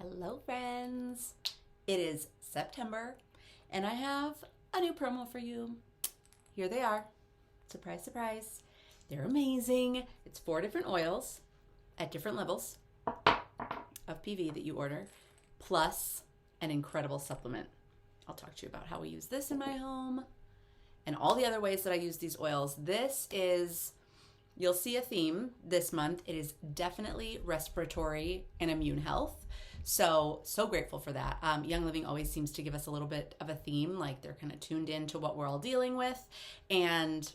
Hello, friends. It is September, and I have a new promo for you. Here they are. Surprise, surprise. They're amazing. It's 4 different oils at different levels of PV that you order, plus an incredible supplement. I'll talk to you about how we use this in my home and all the other ways that I use these oils. You'll see a theme this month. It is definitely respiratory and immune health. So grateful for that. Young Living always seems to give us a little bit of a theme, like they're kind of tuned in to what we're all dealing with. And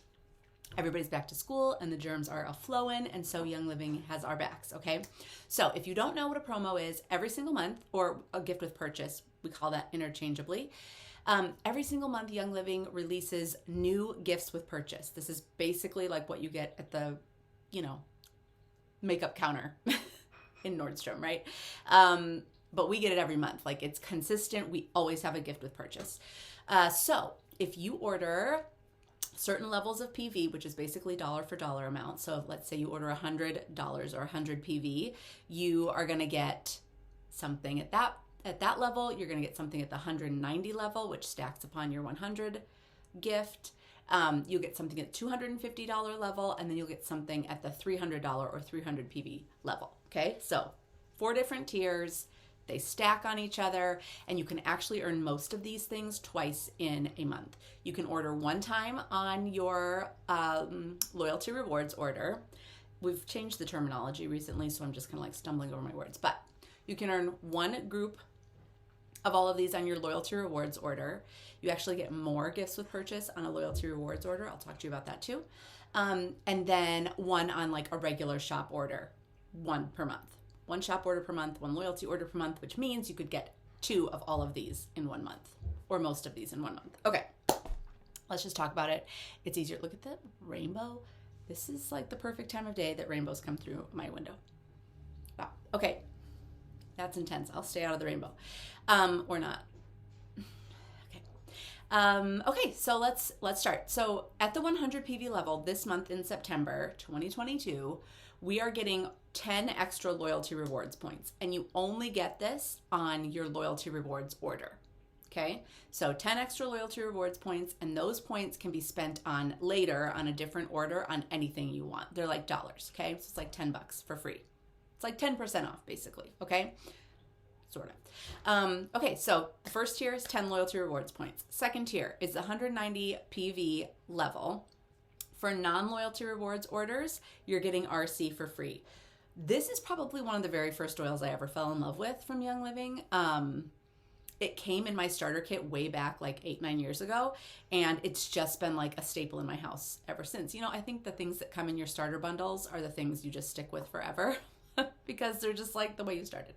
everybody's back to school and the germs are a-flowing, and so Young Living has our backs, okay? So if you don't know what a promo is, every single month, or a gift with purchase, we call that interchangeably, every single month Young Living releases new gifts with purchase. This is basically like what you get at the, makeup counter in Nordstrom, right? But we get it every month. Like, it's consistent. We always have a gift with purchase. So if you order certain levels of PV, which is basically dollar for dollar amount. So let's say you order $100 or 100 PV, you are going to get something at that level. You're going to get something at the 190 level, which stacks upon your 100 gift. You'll get something at $250 level, and then you'll get something at the $300 or 300 PV level. Okay, so 4 different tiers. They stack on each other, and you can actually earn most of these things twice in a month. You can order one time on your loyalty rewards order. We've changed the terminology recently, so I'm just kind of like stumbling over my words. But you can earn one group of all of these on your loyalty rewards order. You actually get more gifts with purchase on a loyalty rewards order. I'll talk to you about that too. And then one on like a regular shop order, 1 per month. 1 shop order per month, 1 loyalty order per month, which means you could get 2 of all of these in 1 month, or most of these in 1 month. Okay, let's just talk about it. It's easier. Look at the rainbow. This is like the perfect time of day that rainbows come through my window. Wow. Okay, that's intense. I'll stay out of the rainbow, or not. Okay, so let's start. So at the 100 PV level this month in September 2022, we are getting 10 extra loyalty rewards points, and you only get this on your loyalty rewards order. Okay, so 10 extra loyalty rewards points, and those points can be spent on later on a different order on anything you want. They're like dollars. Okay, so it's like $10 for free. It's like 10% off basically. Okay, sort of. Okay, so the first tier is 10 loyalty rewards points. Second tier is the 190 PV level. For non-loyalty rewards orders, you're getting RC for free. This is probably one of the very first oils I ever fell in love with from Young Living. It came in my starter kit way back like 8-9 years ago, and it's just been like a staple in my house ever since. I think the things that come in your starter bundles are the things you just stick with forever because they're just like the way you started.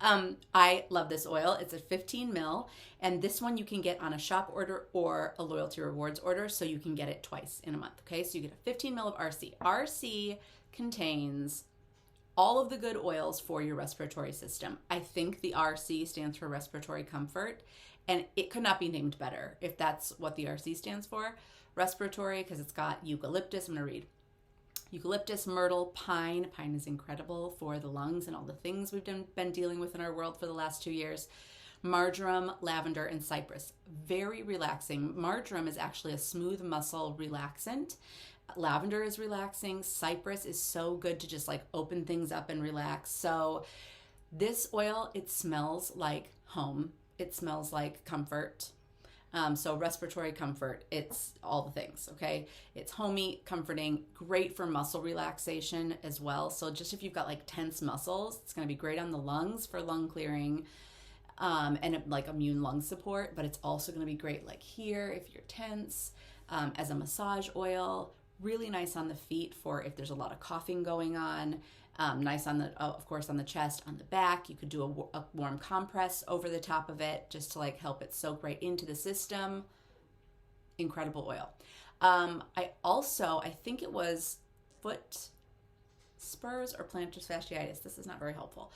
I love this oil. It's a 15 mil, and this one you can get on a shop order or a loyalty rewards order, so you can get it twice in a month. Okay, so you get a 15 mil of RC. RC contains all of the good oils for your respiratory system. I think the RC stands for respiratory comfort, and it could not be named better if that's what the RC stands for. Respiratory, because it's got eucalyptus. I'm going to read. Eucalyptus, myrtle, pine. Pine is incredible for the lungs and all the things we've been dealing with in our world for the last 2 years. Marjoram, lavender, and cypress. Very relaxing. Marjoram is actually a smooth muscle relaxant. Lavender is relaxing. Cypress is so good to just like open things up and relax. So this oil, it smells like home. It smells like comfort. So respiratory comfort, it's all the things, okay? It's homey, comforting, great for muscle relaxation as well. So just if you've got like tense muscles, it's gonna be great on the lungs for lung clearing and like immune lung support, but it's also gonna be great like here if you're tense, as a massage oil. Really nice on the feet for if there's a lot of coughing going on. Nice on of course, on the chest, on the back. You could do a warm compress over the top of it just to like help it soak right into the system. Incredible oil. I think it was foot spurs or plantar fasciitis. This is not very helpful.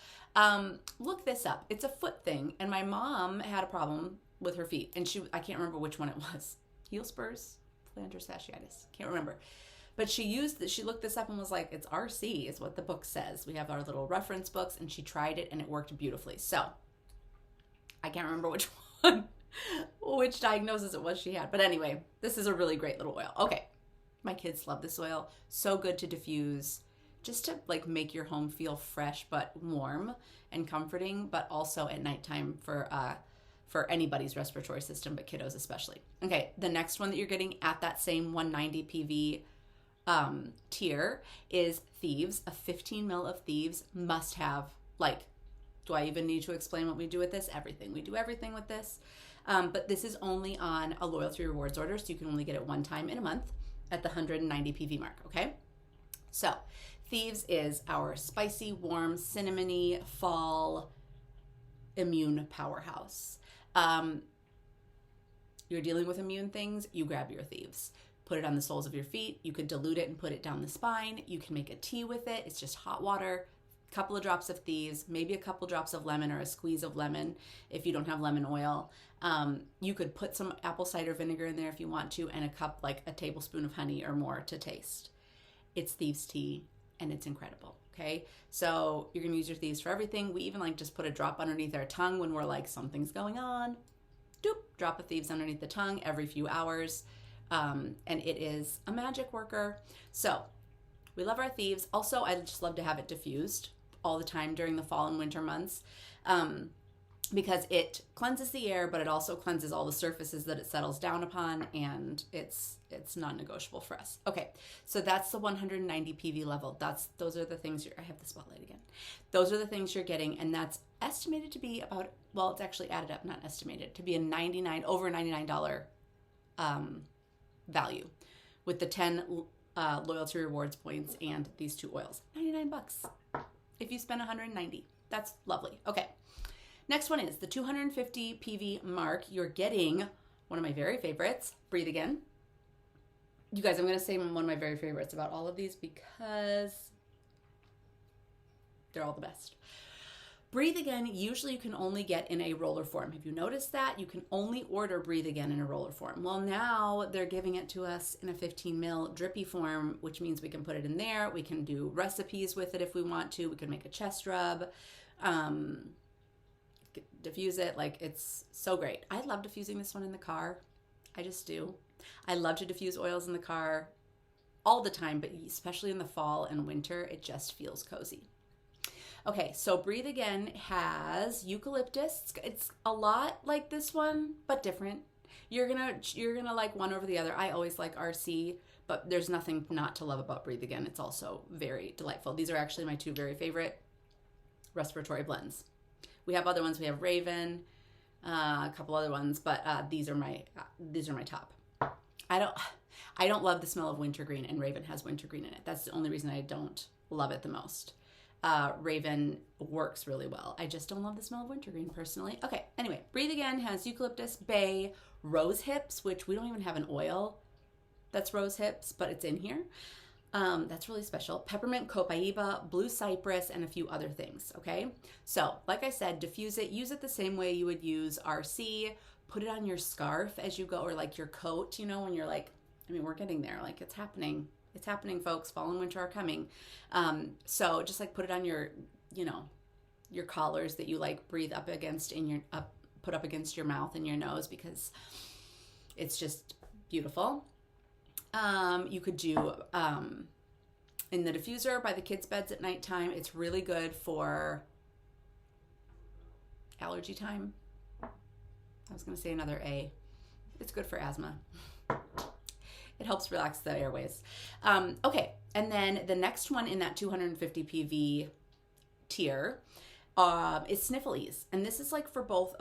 Look this up. It's a foot thing, and my mom had a problem with her feet, and I can't remember which one it was. Heel spurs, plantar fasciitis. Can't remember. But she looked this up and was like, it's RC is what the book says. We have our little reference books, and she tried it and it worked beautifully. So I can't remember which one, which diagnosis it was she had. But anyway, this is a really great little oil. Okay. My kids love this oil. So good to diffuse, just to like make your home feel fresh but warm and comforting, but also at nighttime for anybody's respiratory system, but kiddos especially. Okay, the next one that you're getting at that same 190 PV tier is Thieves. A 15 ml of Thieves must have, like, do I even need to explain what we do with this? Everything. We do everything with this. But this is only on a loyalty rewards order, so you can only get it one time in a month at the 190 PV mark, okay? So Thieves is our spicy, warm, cinnamony fall immune powerhouse. You're dealing with immune things, you grab your Thieves. Put it on the soles of your feet. You could dilute it and put it down the spine. You can make a tea with it. It's just hot water, a couple of drops of Thieves, maybe a couple drops of lemon or a squeeze of lemon if you don't have lemon oil. You could put some apple cider vinegar in there if you want to, and a cup, like a tablespoon of honey or more to taste. It's Thieves tea, and it's incredible. Okay, so you're gonna use your Thieves for everything. We even like just put a drop underneath our tongue when we're like, something's going on. Doop, drop of Thieves underneath the tongue every few hours. And it is a magic worker. So we love our Thieves. Also, I just love to have it diffused all the time during the fall and winter months, because it cleanses the air, but it also cleanses all the surfaces that it settles down upon, and it's non-negotiable for us. Okay, so that's the 190 PV level. Those are the things I have the spotlight again. Those are the things you're getting, and that's estimated to be about, well, it's actually added up, not estimated, to be a over $99 value with the 10 loyalty rewards points and these two oils. $99 if you spend 190. That's lovely. Okay. Next one is the 250 PV mark. You're getting one of my very favorites, Breathe Again. You guys, I'm going to say one of my very favorites about all of these because they're all the best. Breathe Again, usually you can only get in a roller form. Have you noticed that? You can only order Breathe Again in a roller form. Well, now they're giving it to us in a 15 ml drippy form, which means we can put it in there. We can do recipes with it if we want to. We can make a chest rub, diffuse it. Like, it's so great. I love diffusing this one in the car. I just do. I love to diffuse oils in the car all the time, but especially in the fall and winter, it just feels cozy. Okay, so Breathe Again has eucalyptus. It's a lot like this one, but different. You're gonna like one over the other. I always like RC, but there's nothing not to love about Breathe Again. It's also very delightful. These are actually my two very favorite respiratory blends. We have other ones. We have Raven, a couple other ones, but these are my top. I don't love the smell of wintergreen, and Raven has wintergreen in it. That's the only reason I don't love it the most. Raven works really well. I just don't love the smell of wintergreen personally. Okay, anyway, Breathe Again has eucalyptus, bay, rose hips, which we don't even have an oil that's rose hips, but it's in here. That's really special. Peppermint, copaiba, blue cypress, and a few other things, okay? So, like I said, diffuse it. Use it the same way you would use RC. Put it on your scarf as you go, or like your coat, when you're like, we're getting there. Like, it's happening. It's happening, folks. Fall and winter are coming. So just like put it on your, your collars that you like breathe up against put up against your mouth and your nose, because it's just beautiful. You could do in the diffuser by the kids' beds at nighttime. It's really good for allergy time. I was going to say another A. It's good for asthma. It helps relax the airways. Okay, and then the next one in that 250 PV tier is Sniffle Ease, and this is like for both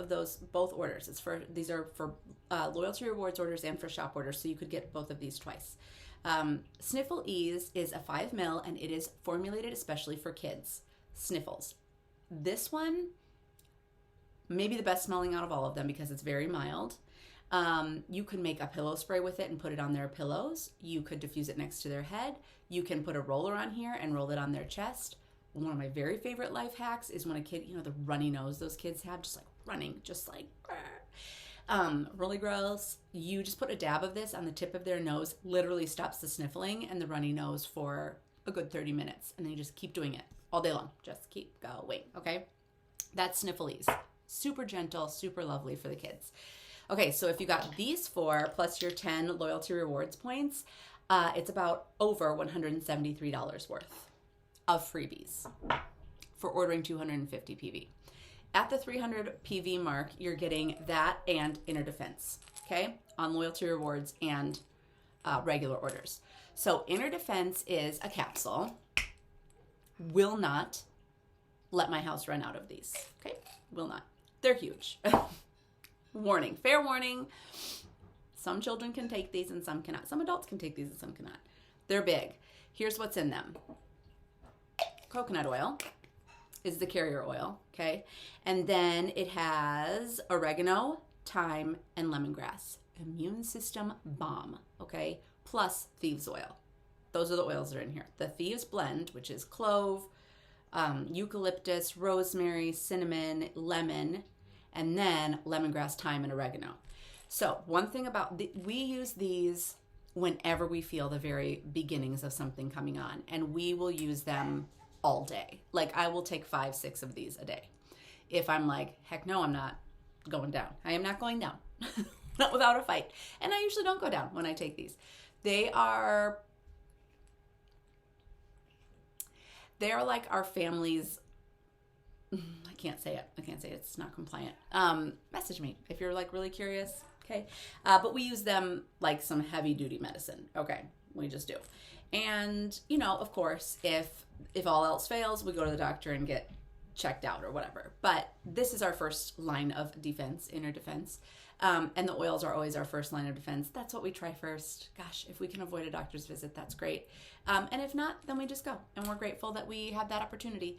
orders. These are for loyalty rewards orders and for shop orders, so you could get both of these twice. Sniffle Ease is a 5 ml, and it is formulated especially for kids' sniffles. This one may be the best smelling out of all of them because it's very mild. You can make a pillow spray with it and put it on their pillows. You could diffuse it next to their head. You can put a roller on here and roll it on their chest. One of my very favorite life hacks is when a kid, the runny nose those kids have, just like running, just like, Really gross. You just put a dab of this on the tip of their nose, literally stops the sniffling and the runny nose for a good 30 minutes. And then you just keep doing it all day long. Just keep going, okay? That's Sniffles. Super gentle, super lovely for the kids. Okay, so if you got these 4 plus your 10 loyalty rewards points, it's about over $173 worth of freebies for ordering 250 PV. At the 300 PV mark, you're getting that and Inner Defense, okay, on loyalty rewards and regular orders. So Inner Defense is a capsule. Will not let my house run out of these, okay? Will not. They're huge. Warning, fair warning. Some children can take these and some cannot. Some adults can take these and some cannot. They're big. Here's what's in them. Coconut oil is the carrier oil, okay? And then it has oregano, thyme, and lemongrass. Immune system bomb, okay? Plus thieves oil. Those are the oils that are in here. The thieves blend, which is clove, eucalyptus, rosemary, cinnamon, lemon, and then lemongrass, thyme, and oregano. So one thing about, we use these whenever we feel the very beginnings of something coming on, and we will use them all day. Like I will take 5, 6 of these a day. If I'm like, heck no, I'm not going down. I am not going down. Not without a fight. And I usually don't go down when I take these. They are like our family's, I can't say it. It's not compliant. Message me if you're like really curious. Okay. But we use them like some heavy duty medicine. Okay. We just do. And, you know, of course, if all else fails, we go to the doctor and get checked out or whatever. But this is our first line of defense, Inner Defense. And the oils are always our first line of defense. That's what we try first. Gosh, if we can avoid a doctor's visit, that's great. And if not, then we just go. And we're grateful that we have that opportunity.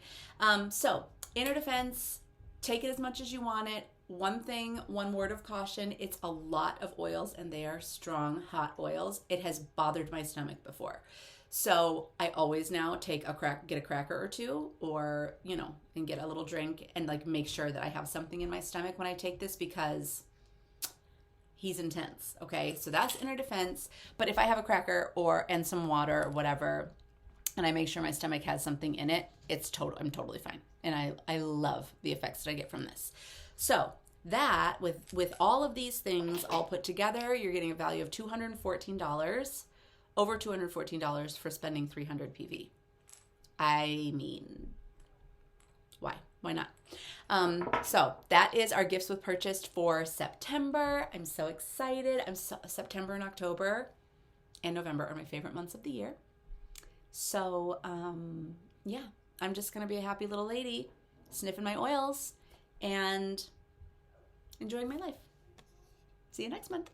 So Inner Defense, take it as much as you want it. One thing, one word of caution, it's a lot of oils and they are strong, hot oils. It has bothered my stomach before. So I always now get a cracker or two, or, you know, and get a little drink and like make sure that I have something in my stomach when I take this, because he's intense. Okay. So that's Inner Defense. But if I have a cracker and some water or whatever, and I make sure my stomach has something in it, I'm totally fine. And I love the effects that I get from this. So that with all of these things all put together, you're getting a value of $214, over $214 for spending 300 PV. I mean, why? Why not? So that is our gifts with purchased for September. I'm so excited. September and October and November are my favorite months of the year. So, yeah, I'm just going to be a happy little lady sniffing my oils and enjoying my life. See you next month.